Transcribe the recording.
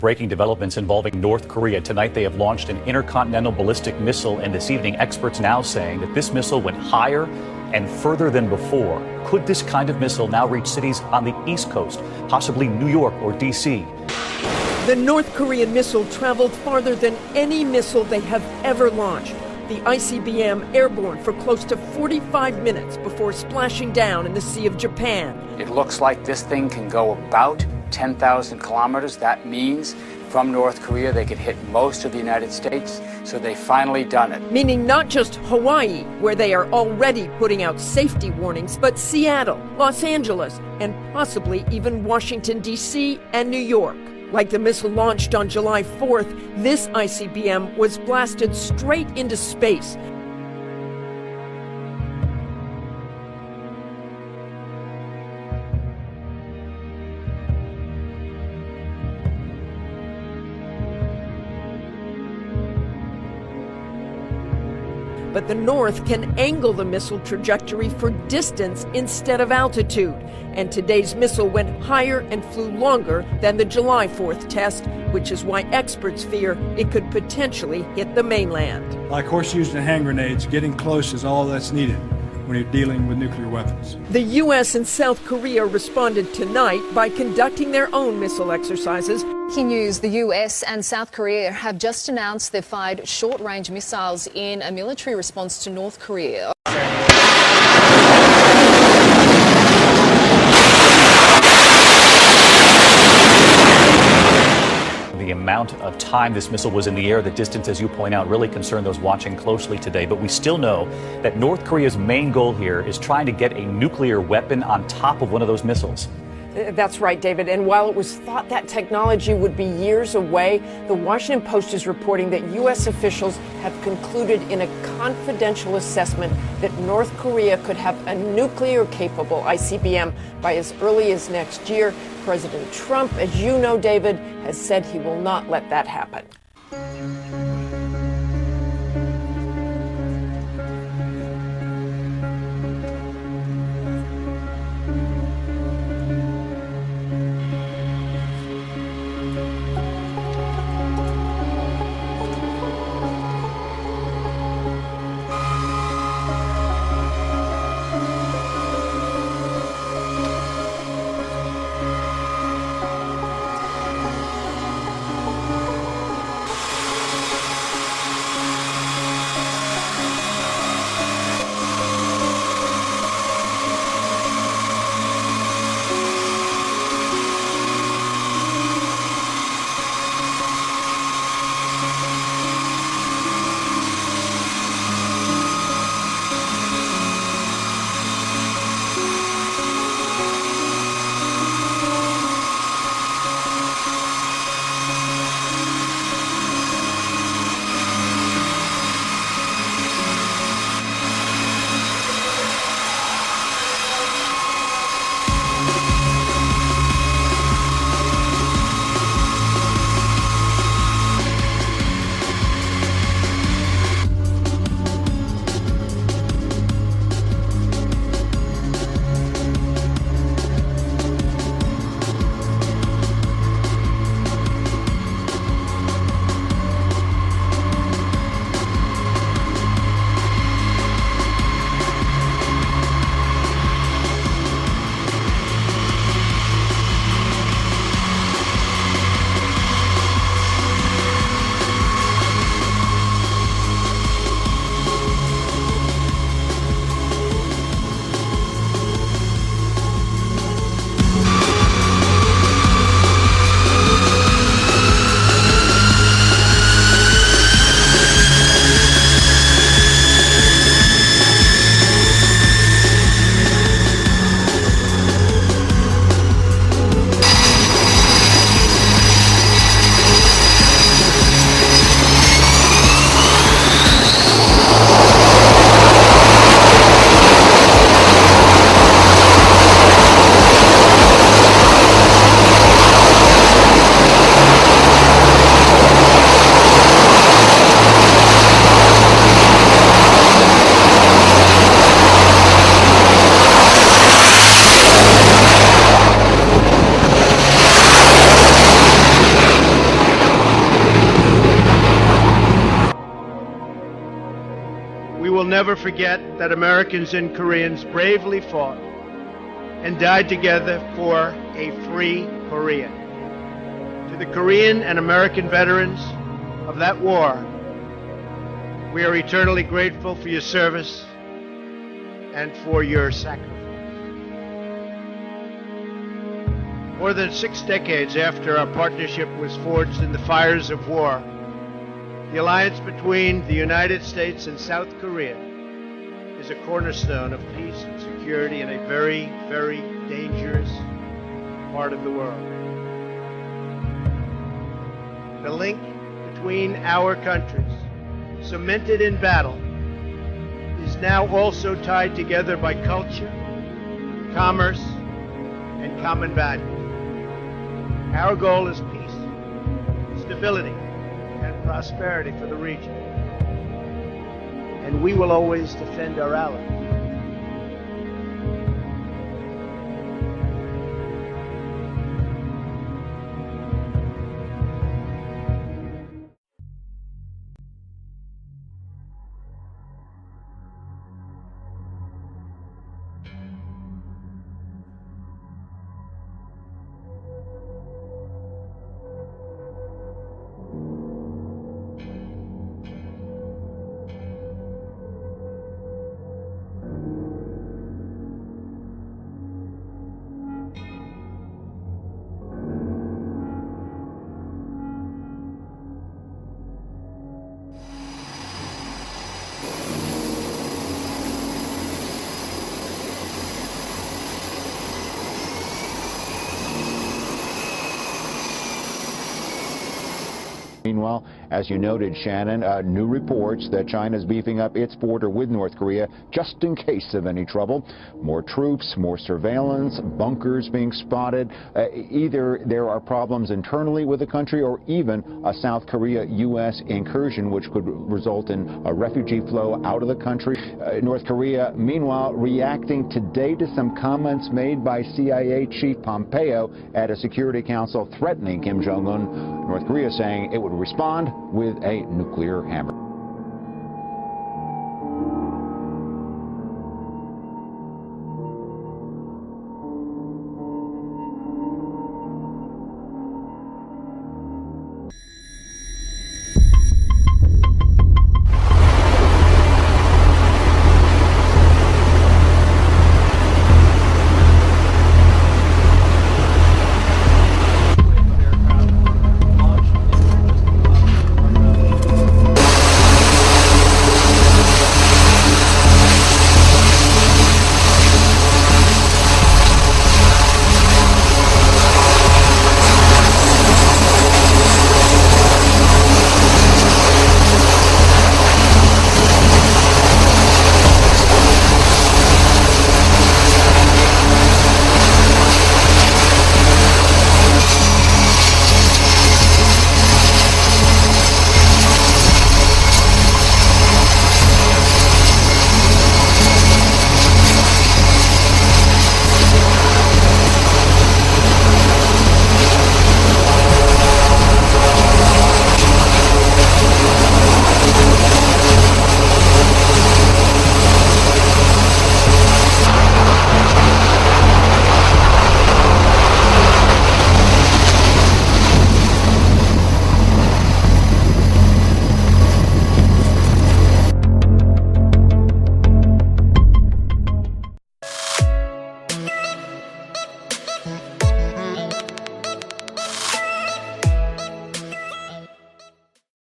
breaking developments involving North Korea. Tonight, they have launched an intercontinental ballistic missile, and this evening, experts now saying that this missile went higher and further than before. Could this kind of missile now reach cities on the East Coast, possibly New York or D.C.? The North Korean missile traveled farther than any missile they have ever launched. The ICBM airborne for close to 45 minutes before splashing down in the Sea of Japan. It looks like this thing can go about 10,000 kilometers. That means from North Korea they could hit most of the United States, so they finally done it. Meaning not just Hawaii, where they are already putting out safety warnings, but Seattle, Los Angeles, and possibly even Washington, D.C. and New York. Like the missile launched on July 4th, this ICBM was blasted straight into space. But the North can angle the missile trajectory for distance instead of altitude. And today's missile went higher and flew longer than the July 4th test, which is why experts fear it could potentially hit the mainland. Like horseshoes and hand grenades, getting close is all that's needed when you're dealing with nuclear weapons. The U.S. and South Korea responded tonight by conducting their own missile exercises. Key news, the US and South Korea have just announced they've fired short-range missiles in a military response to North Korea. The amount of time this missile was in the air, the distance, as you point out, really concerned those watching closely today. But we still know that North Korea's main goal here is trying to get a nuclear weapon on top of one of those missiles. That's right, David. And while it was thought that technology would be years away, the Washington Post is reporting that U.S. officials have concluded in a confidential assessment that North Korea could have a nuclear-capable ICBM by as early as next year. President Trump, as you know, David, has said he will not let that happen. never forget that Americans and Koreans bravely fought and died together for a free Korea. To the Korean and American veterans of that war, we are eternally grateful for your service and for your sacrifice. More than 6 decades after our partnership was forged in the fires of war, the alliance between the United States and South Korea is a cornerstone of peace and security in a very, very dangerous part of the world. The link between our countries, cemented in battle, is now also tied together by culture, commerce, and common values. Our goal is peace, stability, and prosperity for the region. And we will always defend our allies. Meanwhile, as you noted, Shannon, new reports that China is beefing up its border with North Korea just in case of any trouble. More troops, more surveillance, bunkers being spotted. Either there are problems internally with the country or even a South Korea-U.S. incursion, which could result in a refugee flow out of the country. North Korea, meanwhile, reacting today to some comments made by CIA Chief Pompeo at a Security Council threatening Kim Jong-un. North Korea saying it would respond with a nuclear hammer.